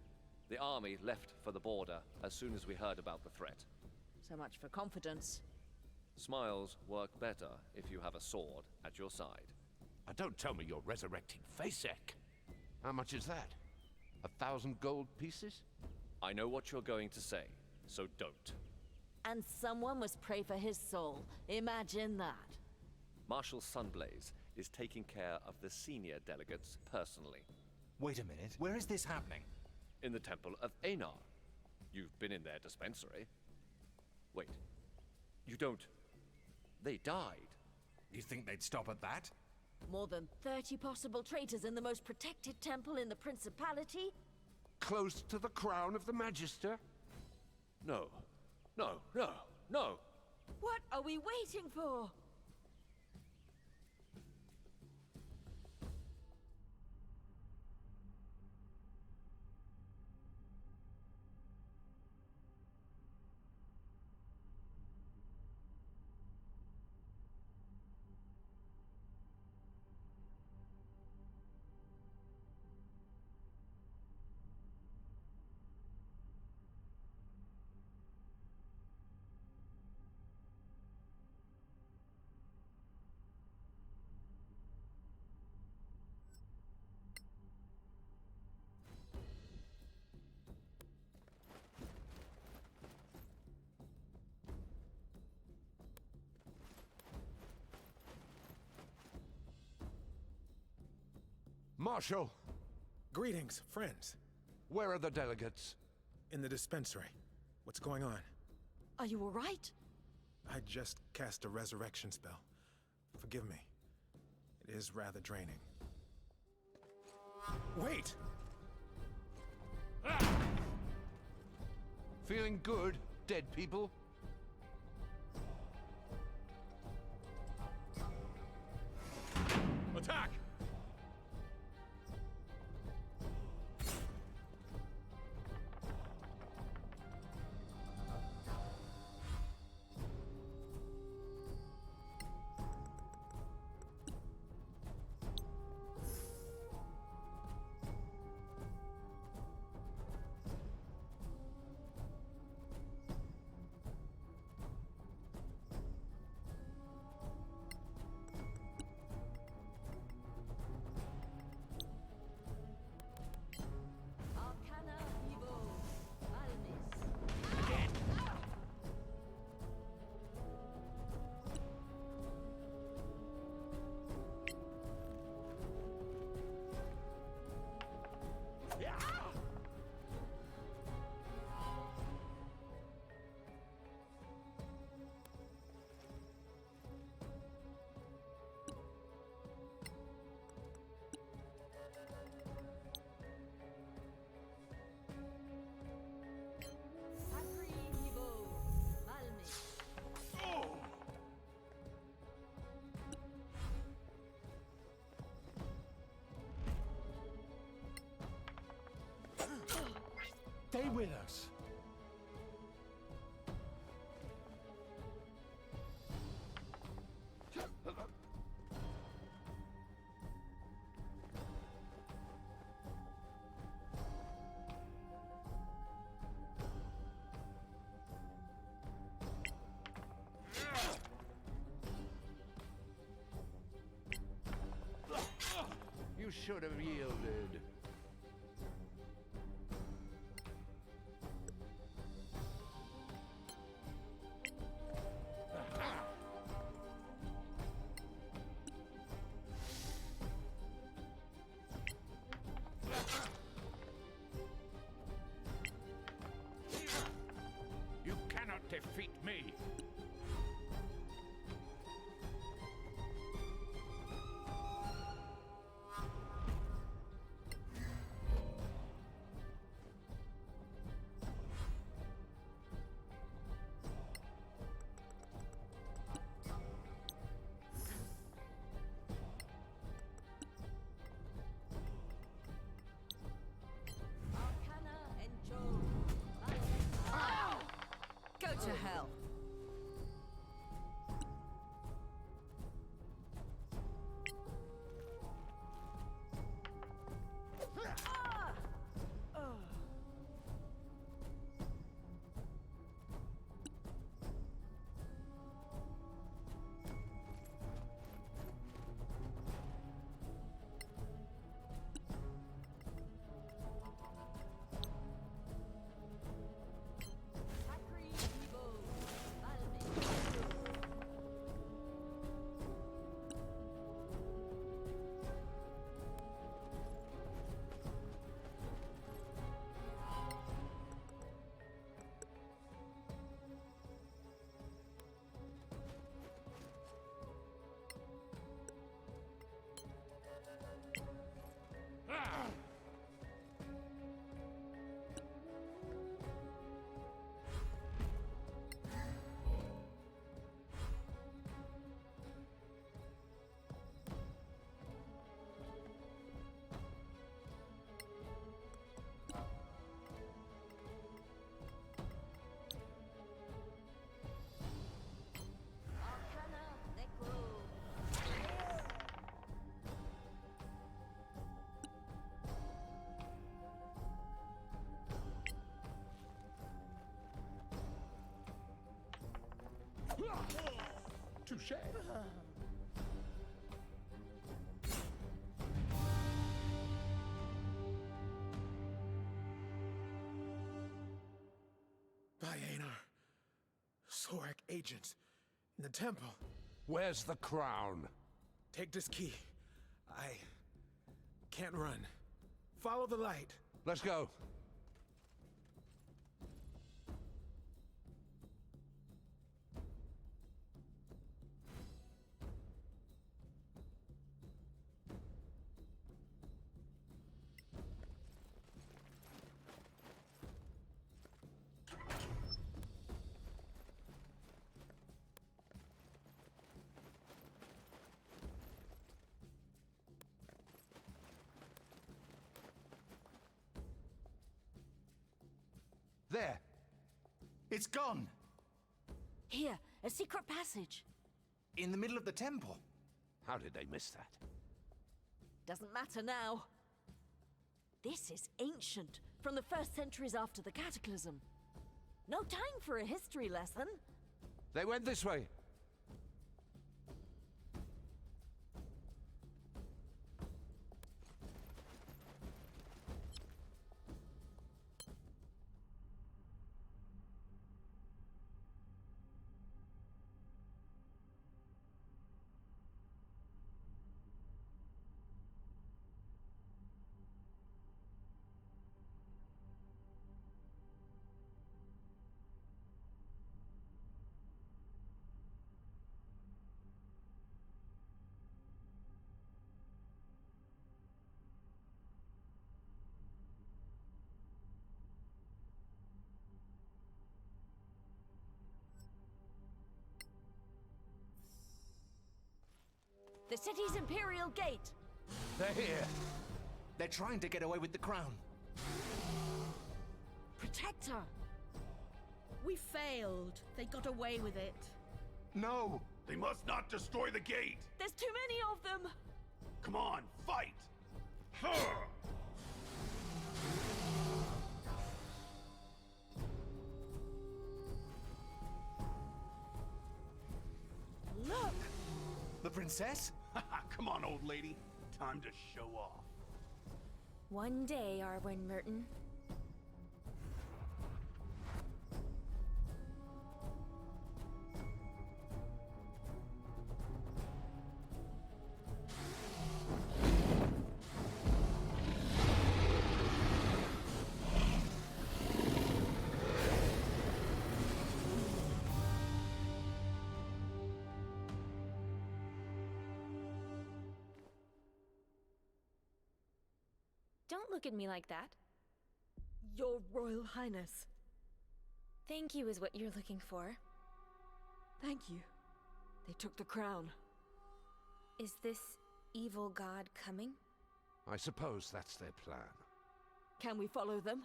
The army left for the border as soon as we heard about the threat. So much for confidence. Smiles work better if you have a sword at your side. Don't tell me you're resurrecting Fasek. How much is that? 1,000 gold pieces? I know what you're going to say, so don't. And someone must pray for his soul. Imagine that. Marshal Sunblaze is taking care of the senior delegates personally. Wait a minute, where is this happening? In the Temple of Einar. You've been in their dispensary. Wait, you don't... They died. You think they'd stop at that? More than 30 possible traitors in the most protected temple in the Principality? Close to the crown of the Magister? No. No, no, no! What are we waiting for? Marshal! Greetings, friends. Where are the delegates? In the dispensary. What's going on? Are you all right? I just cast a resurrection spell. Forgive me. It is rather draining. Wait! Feeling good, dead people? Attack! Stay with us. You should have yielded. You cannot defeat me. Go to hell. Touché. Vienna. Sorak agents. In the temple. Where's the crown? Take this key. I can't run. Follow the light. Let's go. There! It's gone! Here, a secret passage. In the middle of the temple. How did they miss that? Doesn't matter now. This is ancient, from the first centuries after the Cataclysm. No time for a history lesson. They went this way. The city's Imperial Gate. They're here. They're trying to get away with the crown. Protect Sir, We failed. They got away with it. No! They must not destroy the gate! there's too many of them! Come on, fight! Look! The princess? Come on, old lady. Time to show off. One day, Arwen Merton. Don't look at me like that. Your Royal Highness. Thank you is what you're looking for. Thank you. They took the crown. Is this evil god coming? I suppose that's their plan. Can we follow them?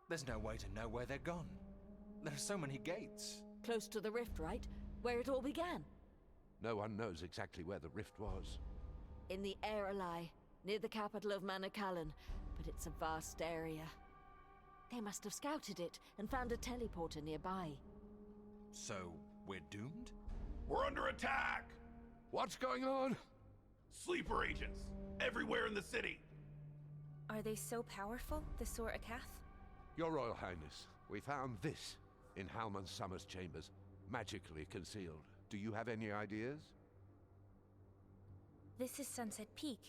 There's no way to know where they're gone. There are so many gates. Close to the rift, right? Where it all began. No one knows exactly where the rift was. In the Airalai, near the capital of Manakalan, but it's a vast area. They must have scouted it and found a teleporter nearby. So, we're doomed? We're under attack! What's going on? Sleeper agents! Everywhere in the city! Are they so powerful, the Sor Akath? Your Royal Highness, we found this in Halman Summer's chambers, magically concealed. Do you have any ideas? This is Sunset Peak,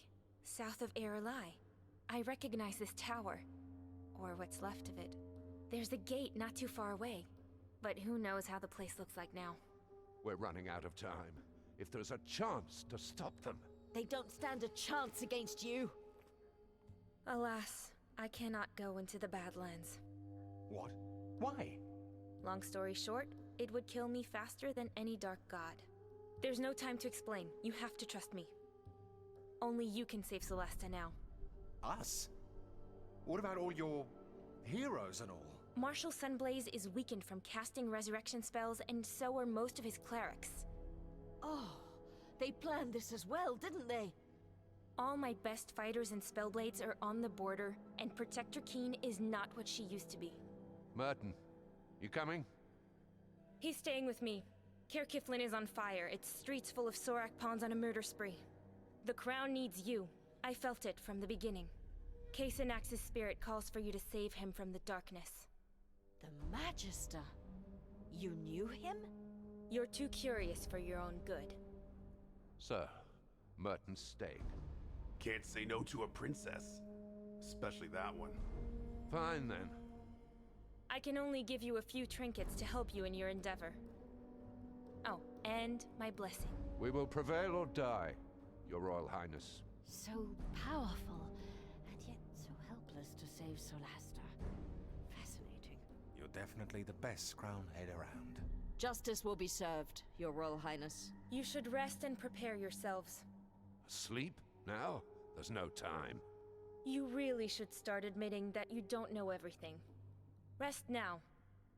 south of Airalai. I recognize this tower. Or what's left of it. There's a gate not too far away. But who knows how the place looks like now. We're running out of time. If there's a chance to stop them... They don't stand a chance against you. Alas, I cannot go into the Badlands. What? Why? Long story short, it would kill me faster than any dark god. There's no time to explain. You have to trust me. Only you can save Solasta now. Us? What about all your heroes and all? Marshal Sunblaze is weakened from casting resurrection spells, and so are most of his clerics. Oh, they planned this as well, didn't they? All my best fighters and spellblades are on the border, and Protector Keen is not what she used to be. Merton, you coming? He's staying with me. Caer Kiflin is on fire. Its streets full of Sorak pawns on a murder spree. The crown needs you. I felt it from the beginning. Kasanax's spirit calls for you to save him from the darkness. The Magister? You knew him? You're too curious for your own good. Sir, Merton's staying. Can't say no to a princess. Especially that one. Fine then. I can only give you a few trinkets to help you in your endeavor. Oh, and my blessing. We will prevail or die, Your Royal Highness. So powerful, and yet so helpless to save Solasta. Fascinating. You're definitely the best crown head around. Justice will be served, Your Royal Highness. You should rest and prepare yourselves. Sleep? Now? There's no time. You really should start admitting that you don't know everything. Rest now.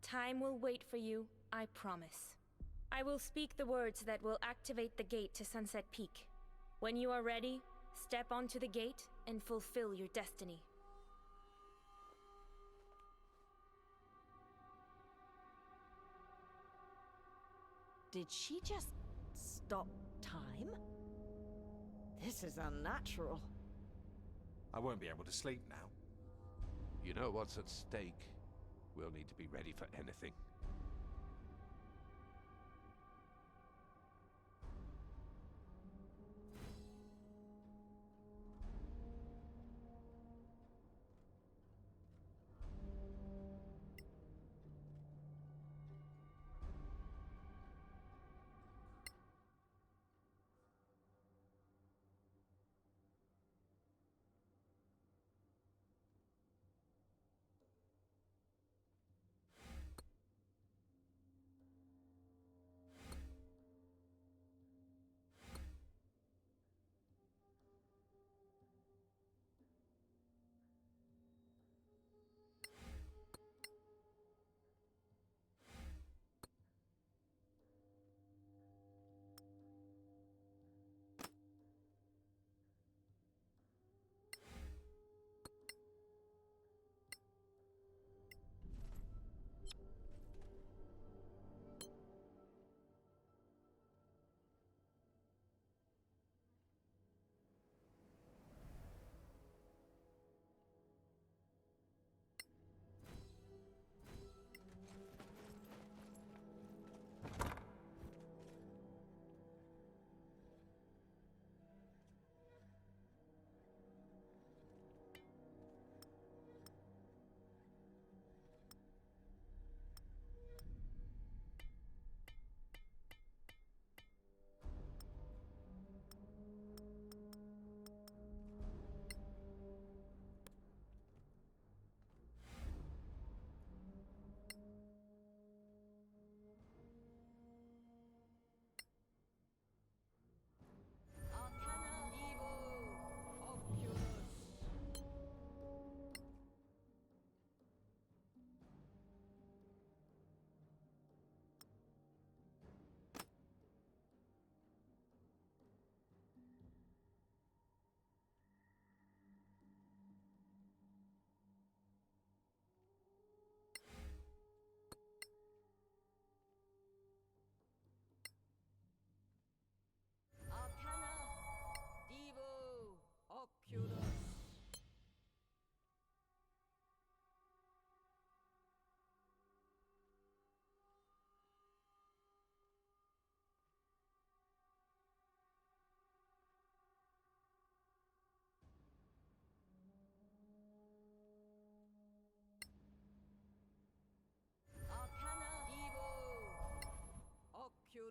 Time will wait for you, I promise. I will speak the words that will activate the gate to Sunset Peak. When you are ready, step onto the gate and fulfill your destiny. Did she just stop time? This is unnatural. I won't be able to sleep now. You know what's at stake. We'll need to be ready for anything.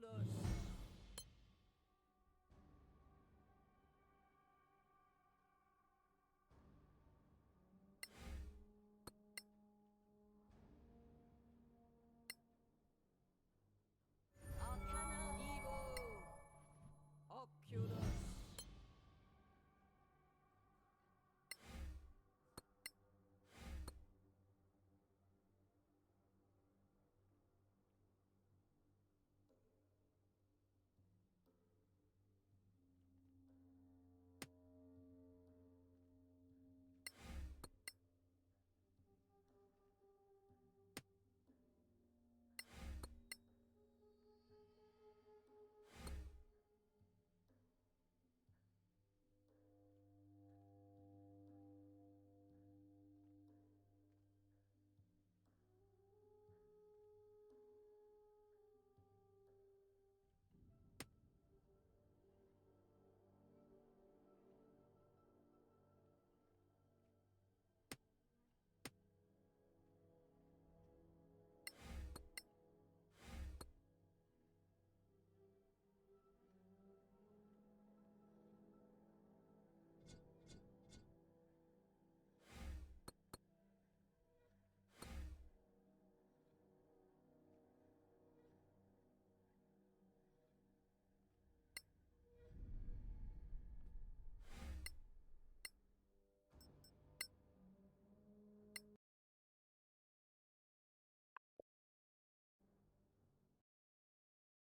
upon us.